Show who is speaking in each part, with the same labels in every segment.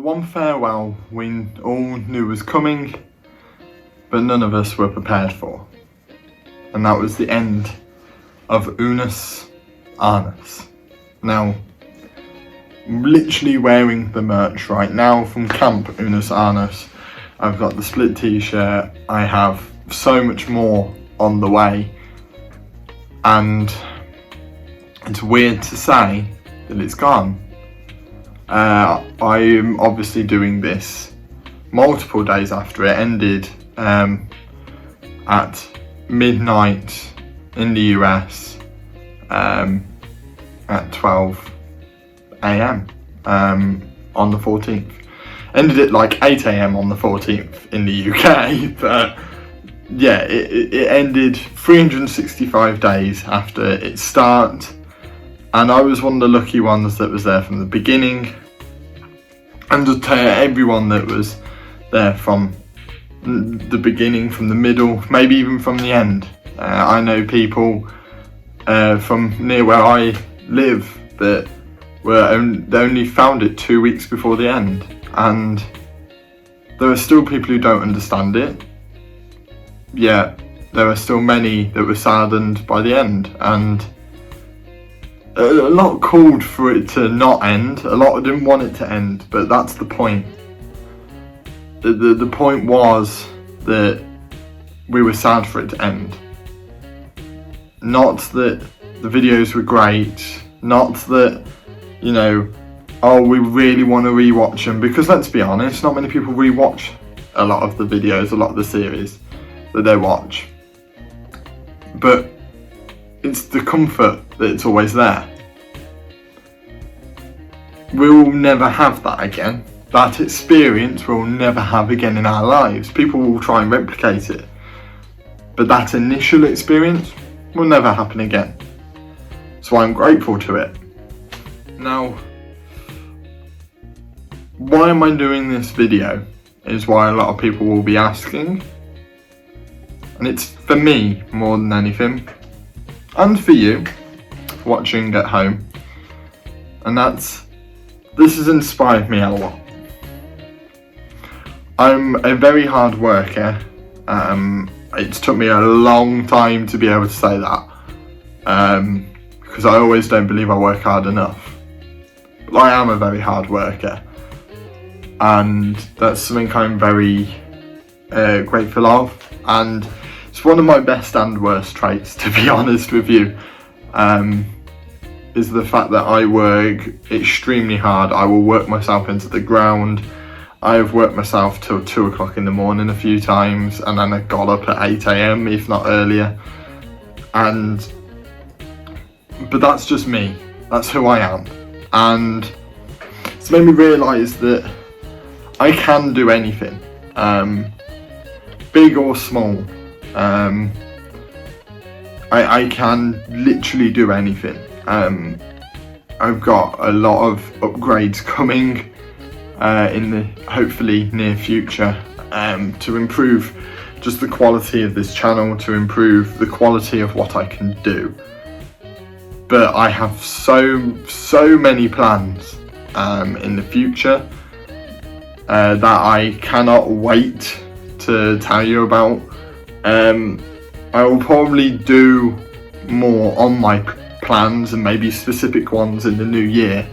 Speaker 1: one farewell we all knew was coming, but none of us were prepared for. And that was the end of Unus Annus. Now, I'm literally wearing the merch right now from Camp Unus Annus. I've got the split t-shirt, I have so much more on the way, and it's weird to say that it's gone. I'm obviously doing this multiple days after it ended at midnight in the US at 12 AM on the 14th. Ended at like 8 AM on the 14th in the UK, but yeah, it ended 365 days after its start, and I was one of the lucky ones that was there from the beginning, and to tell everyone that was there from the beginning, from the middle, maybe even from the end. I know people from near where I live that they only found it 2 weeks before the end, and there are still people who don't understand it. Yet there are still many that were saddened by the end, and a lot called for it to not end. A lot didn't want it to end, but that's the point. The point was that we were sad for it to end. Not that the videos were great, not that, you know, oh, we really want to rewatch them, because let's be honest, not many people rewatch a lot of the videos, a lot of the series that they watch. But it's the comfort that it's always there. We'll never have that again. That experience we'll never have again in our lives. People will try and replicate it, but that initial experience will never happen again. So I'm grateful to it. Now, why am I doing this video is why a lot of people will be asking. And it's for me more than anything, and for you watching at home. And this has inspired me a lot. I'm a very hard worker. It's took me a long time to be able to say that, because I always don't believe I work hard enough. But I am a very hard worker, and that's something I'm very grateful of, and it's one of my best and worst traits, to be honest with you, is the fact that I work extremely hard. I will work myself into the ground. I have worked myself till 2 o'clock in the morning a few times, and then I got up at 8 AM, if not earlier. But that's just me. That's who I am. And it's made me realise that I can do anything, big or small. I can literally do anything. I've got a lot of upgrades coming in the hopefully near future, to improve just the quality of this channel, to improve the quality of what I can do. But I have so many plans in the future that I cannot wait to tell you about. I will probably do more on my plans, and maybe specific ones in the new year.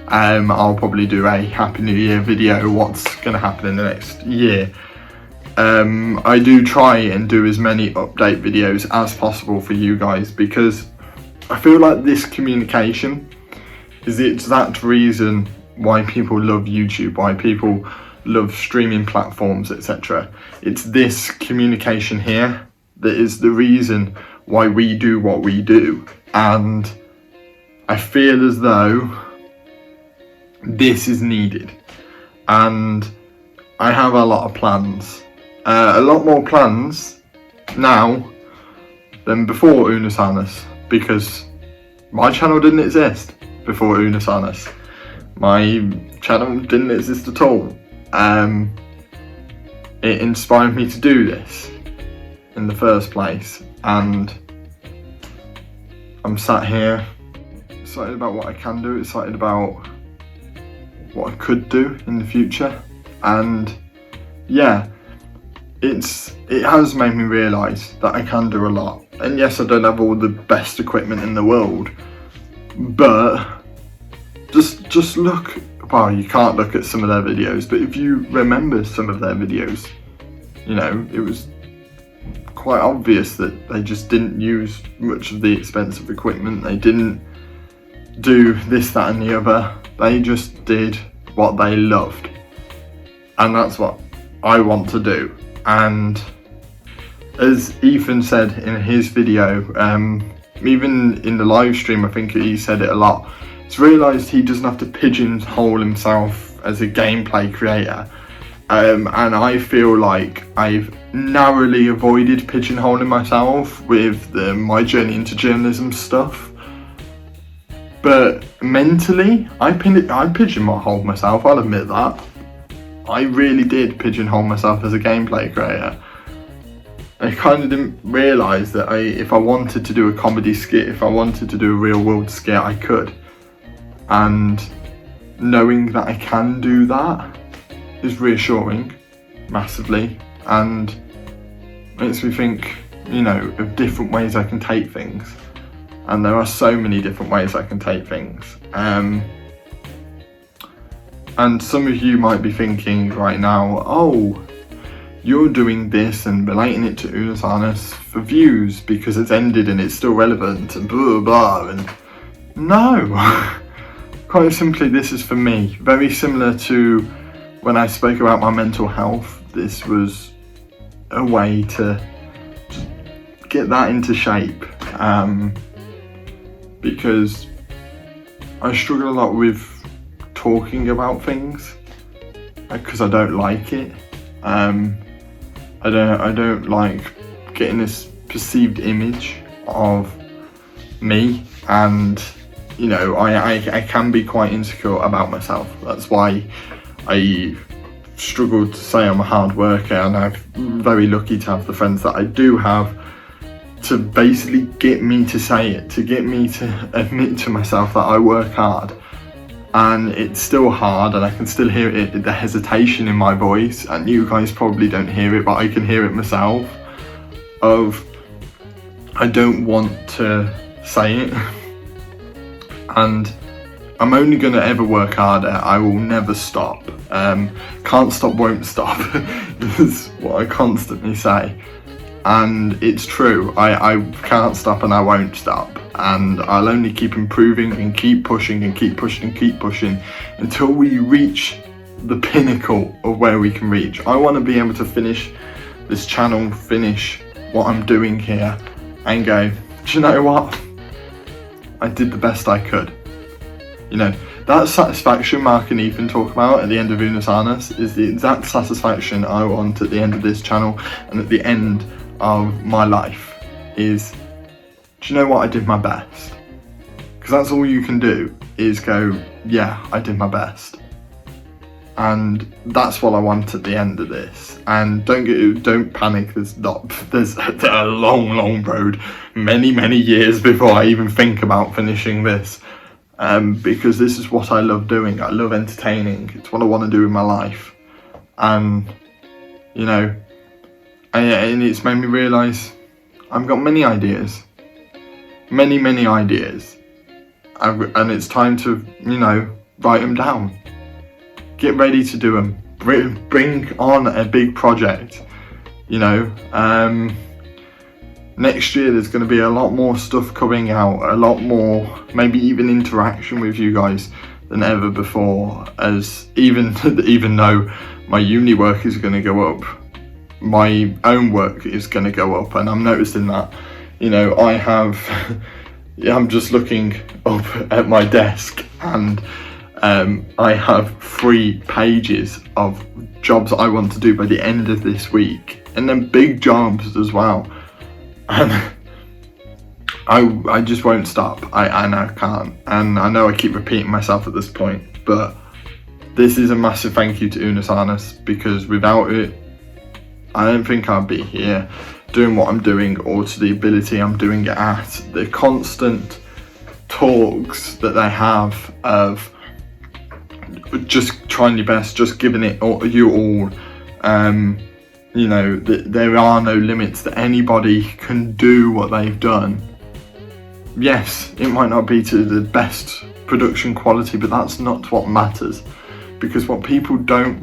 Speaker 1: I'll probably do a Happy New Year video, what's going to happen in the next year. I do try and do as many update videos as possible for you guys, because I feel like this communication is the exact reason why people love YouTube, why people love streaming platforms, etc. It's this communication here that is the reason why we do what we do, and I feel as though this is needed, and I have a lot of plans, a lot more plans now than before Unus Annus, because my channel didn't exist before Unus Annus. My channel didn't exist at all. It inspired me to do this in the first place, and I'm sat here excited about what I can do, excited about what I could do in the future. And yeah, it has made me realise that I can do a lot. And yes, I don't have all the best equipment in the world, but just look, well, you can't look at some of their videos, but if you remember some of their videos, you know, it was quite obvious that they just didn't use much of the expensive equipment. They didn't do this, that and the other. They just did what they loved, and that's what I want to do. And as Ethan said in his video, even in the live stream, I think he said it a lot, he's realised he doesn't have to pigeonhole himself as a gameplay creator. And I feel like I've narrowly avoided pigeonholing myself with my journey into journalism stuff. But mentally, I pigeonholed myself, I'll admit that. I really did pigeonhole myself as a gameplay creator. I kind of didn't realise that if I wanted to do a comedy skit, if I wanted to do a real world skit, I could. And knowing that I can do that is reassuring, massively, and makes me think, you know, of different ways I can take things. And there are so many different ways I can take things. And some of you might be thinking right now, oh, you're doing this and relating it to Unus Annus for views because it's ended and it's still relevant and blah blah, and no. Quite simply, this is for me. Very similar to when I spoke about my mental health. This was a way to get that into shape, because I struggle a lot with talking about things because I don't like it. I don't like getting this perceived image of me, and you know, I can be quite insecure about myself. That's why I struggle to say I'm a hard worker, and I'm very lucky to have the friends that I do have to basically get me to say it, to get me to admit to myself that I work hard. And it's still hard, and I can still hear it, the hesitation in my voice, and you guys probably don't hear it, but I can hear it myself, of I don't want to say it. And I'm only going to ever work harder. I will never stop. Can't stop, won't stop is what I constantly say. And it's true, I can't stop and I won't stop. And I'll only keep improving and keep pushing and keep pushing and keep pushing until we reach the pinnacle of where we can reach. I want to be able to finish this channel, finish what I'm doing here, and go, do you know what? I did the best I could. You know, that satisfaction Mark and Ethan talk about at the end of Unus Annus is the exact satisfaction I want at the end of this channel and at the end of my life. Is, do you know what, I did my best? Because that's all you can do, is go, yeah, I did my best. And that's what I want at the end of this. And don't panic, there's a long road, many years before I even think about finishing this. Because this is what I love doing. I love entertaining. It's what I want to do in my life. And, you know, and it's made me realise I've got many ideas. Many ideas. And it's time to, you know, write them down. Get ready to do them. Bring on a big project. You know, next year there's going to be a lot more stuff coming out, a lot more, maybe even interaction with you guys than ever before, as even though my uni work is going to go up, my own work is going to go up. And I'm noticing that, you know, I'm just looking up at my desk, and I have 3 pages of jobs I want to do by the end of this week, and then big jobs as well. And I just won't stop. I can't. And I know I keep repeating myself at this point, but this is a massive thank you to Unus Annus, because without it, I don't think I'd be here doing what I'm doing, or to the ability I'm doing it at. The constant talks that they have of just trying your best, just giving it you all. You know, there are no limits, that anybody can do what they've done. Yes, it might not be to the best production quality, but that's not what matters, because what people don't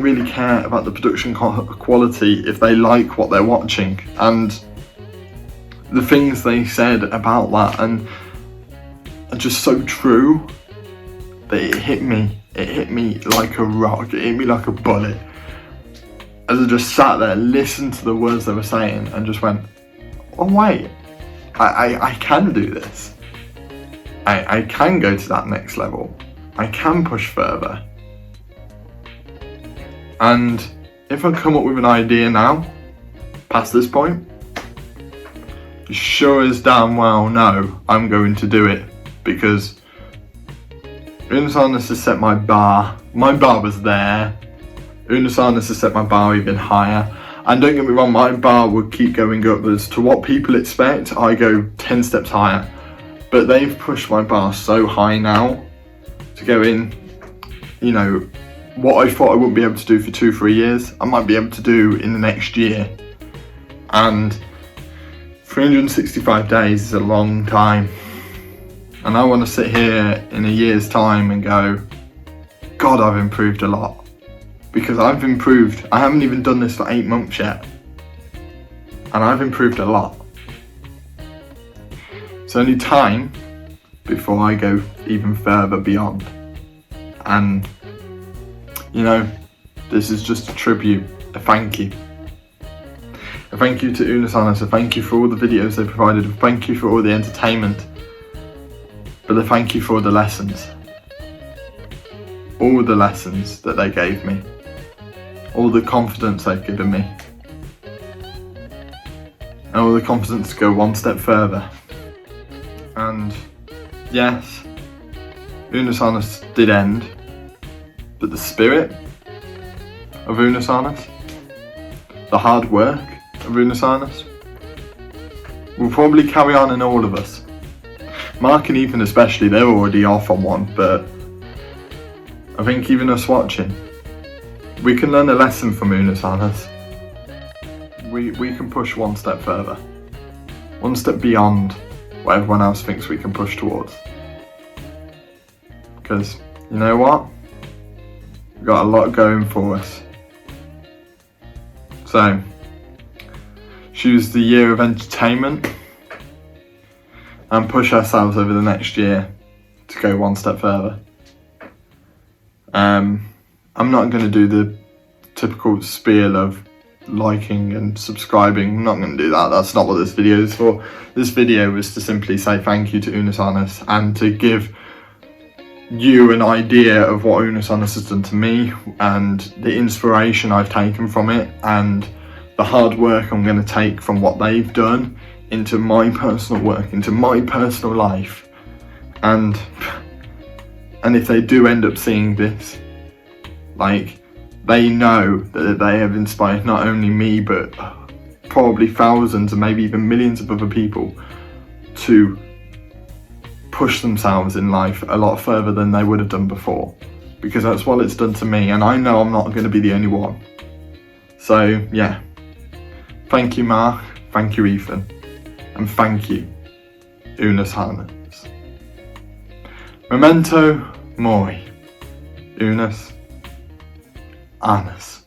Speaker 1: really care about the production quality if they like what they're watching. And the things they said about that and are just so true that it hit me like a rock, it hit me like a bullet, as I just sat there, listened to the words they were saying, and just went, oh wait, I can do this. I can go to that next level. I can push further. And if I come up with an idea now, past this point, sure as damn well know I'm going to do it, because Unus Annus has set my bar. My bar was there. Unus Annus has set my bar even higher. And don't get me wrong, my bar would keep going up. As to what people expect, I go 10 steps higher. But they've pushed my bar so high now to go in, you know, what I thought I wouldn't be able to do for 2-3 years, I might be able to do in the next year. And 365 days is a long time. And I want to sit here in a year's time and go, God, I've improved a lot. Because I've improved. I haven't even done this for 8 months yet. And I've improved a lot. It's only time before I go even further beyond. And, you know, this is just a tribute, a thank you. A thank you to Unus Annus, a thank you for all the videos they provided, a thank you for all the entertainment, but a thank you for the lessons. All the lessons that they gave me, all the confidence they've given me, and all the confidence to go one step further. And yes, Unus Annus did end, but the spirit of Unus Annus, the hard work of Unus Annus, will probably carry on in all of us. Mark and Ethan especially, they're already off on one, but I think even us watching, we can learn a lesson from Unus Annus. We can push one step further, one step beyond what everyone else thinks we can push towards. Because, you know what? We've got a lot going for us. So, choose the year of entertainment and push ourselves over the next year to go one step further. I'm not going to do the typical spiel of liking and subscribing. I'm not going to do that. That's not what this video is for. This video was to simply say thank you to Unus Annus and to give you an idea of what Unus Annus has done to me and the inspiration I've taken from it and the hard work I'm going to take from what they've done into my personal work, into my personal life. And if they do end up seeing this, like, they know that they have inspired not only me, but probably thousands and maybe even millions of other people to push themselves in life a lot further than they would have done before. Because that's what it's done to me, and I know I'm not going to be the only one. So, yeah. Thank you, Mark. Thank you, Ethan. And thank you, Unus Annus. Memento mori. Unus Annus.